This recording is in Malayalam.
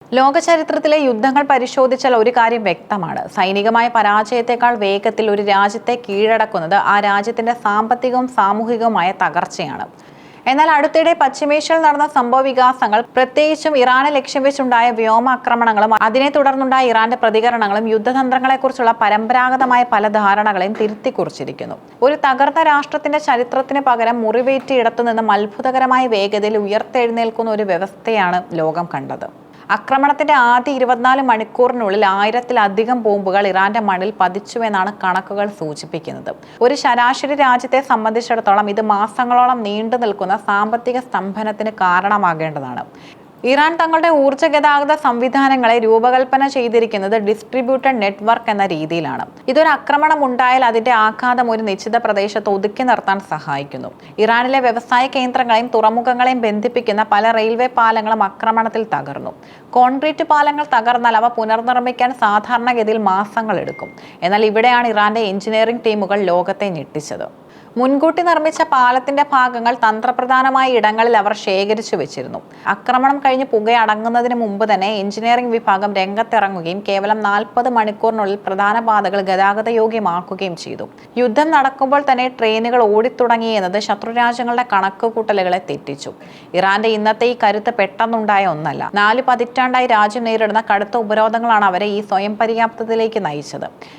ലോക ചരിത്രത്തിലെ യുദ്ധങ്ങൾ പരിശോധിച്ചാൽ ഒരു കാര്യം വ്യക്തമാണ്. സൈനികമായ പരാജയത്തെക്കാൾ വേഗത്തിൽ ഒരു രാജ്യത്തെ കീഴടക്കുന്നത് ആ രാജ്യത്തിന്റെ സാമ്പത്തികവും സാമൂഹികവുമായ തകർച്ചയാണ്. എന്നാൽ അടുത്തിടെ പശ്ചിമേഷ്യയിൽ നടന്ന സംഭവ വികാസങ്ങൾ, പ്രത്യേകിച്ചും ഇറാനെ ലക്ഷ്യം വെച്ചുണ്ടായ വ്യോമാക്രമണങ്ങളും അതിനെ തുടർന്നുണ്ടായ ഇറാന്റെ പ്രതികരണങ്ങളും യുദ്ധതന്ത്രങ്ങളെക്കുറിച്ചുള്ള പരമ്പരാഗതമായ പല ധാരണകളെയും തിരുത്തിക്കുറിച്ചിരിക്കുന്നു. ഒരു തകർന്ന രാഷ്ട്രത്തിന്റെ ചരിത്രത്തിന് പകരം മുറിവേറ്റിയിടത്തുനിന്നും അത്ഭുതകരമായ വേഗതയിൽ ഉയർത്തെഴുന്നേൽക്കുന്ന ഒരു വ്യവസ്ഥയാണ് ലോകം കണ്ടത്. ആക്രമണത്തിന്റെ ആദ്യ 24 മണിക്കൂറിനുള്ളിൽ 1000-ലധികം ബോംബുകൾ ഇറാന്റെ മണ്ണിൽ പതിച്ചുവെന്നാണ് കണക്കുകൾ സൂചിപ്പിക്കുന്നത്. ഒരു ശരാശരി രാജ്യത്തെ സംബന്ധിച്ചിടത്തോളം ഇത് മാസങ്ങളോളം നീണ്ടു നിൽക്കുന്ന സാമ്പത്തിക സ്തംഭനത്തിന് കാരണമാകേണ്ടതാണ്. ഇറാൻ തങ്ങളുടെ ഊർജ്ജ ഗതാഗത സംവിധാനങ്ങളെ രൂപകൽപ്പന ചെയ്തിരിക്കുന്നത് ഡിസ്ട്രിബ്യൂട്ടഡ് നെറ്റ്വർക്ക് എന്ന രീതിയിലാണ്. ഇതൊരു ആക്രമണം ഉണ്ടായാൽ അതിന്റെ ആഘാതം ഒരു നിശ്ചിത പ്രദേശത്ത് ഒതുക്കി നിർത്താൻ സഹായിക്കുന്നു. ഇറാനിലെ വ്യവസായ കേന്ദ്രങ്ങളെയും തുറമുഖങ്ങളെയും ബന്ധിപ്പിക്കുന്ന പല റെയിൽവേ പാലങ്ങളും ആക്രമണത്തിൽ തകർന്നു. കോൺക്രീറ്റ് പാലങ്ങൾ തകർന്നാൽ അവ പുനർനിർമ്മിക്കാൻ സാധാരണഗതിയിൽ മാസങ്ങൾ എടുക്കും. എന്നാൽ ഇവിടെയാണ് ഇറാന്റെ എഞ്ചിനീയറിംഗ് ടീമുകൾ ലോകത്തെ ഞെട്ടിച്ചത്. മുൻകൂട്ടി നിർമ്മിച്ച പാലത്തിന്റെ ഭാഗങ്ങൾ തന്ത്രപ്രധാനമായ ഇടങ്ങളിൽ അവർ ശേഖരിച്ചു വെച്ചിരുന്നു. ആക്രമണം കഴിഞ്ഞ് പുകയടങ്ങുന്നതിന് മുമ്പ് തന്നെ എഞ്ചിനീയറിംഗ് വിഭാഗം രംഗത്തിറങ്ങുകയും കേവലം 40 മണിക്കൂറിനുള്ളിൽ പ്രധാന പാതകൾ ഗതാഗതയോഗ്യമാക്കുകയും ചെയ്തു. യുദ്ധം നടക്കുമ്പോൾ തന്നെ ട്രെയിനുകൾ ഓടിത്തുടങ്ങി എന്നത് ശത്രുരാജ്യങ്ങളുടെ കണക്കുകൂട്ടലുകളെ തെറ്റിച്ചു. ഇറാന്റെ ഇന്നത്തെ ഈ കരുത്ത് പെട്ടെന്നുണ്ടായ ഒന്നല്ല. 4 പതിറ്റാണ്ടായി രാജ്യം നേരിടുന്ന കടുത്ത ഉപരോധങ്ങളാണ് അവരെ ഈ സ്വയം പര്യാപ്തതയിലേക്ക് നയിച്ചത്.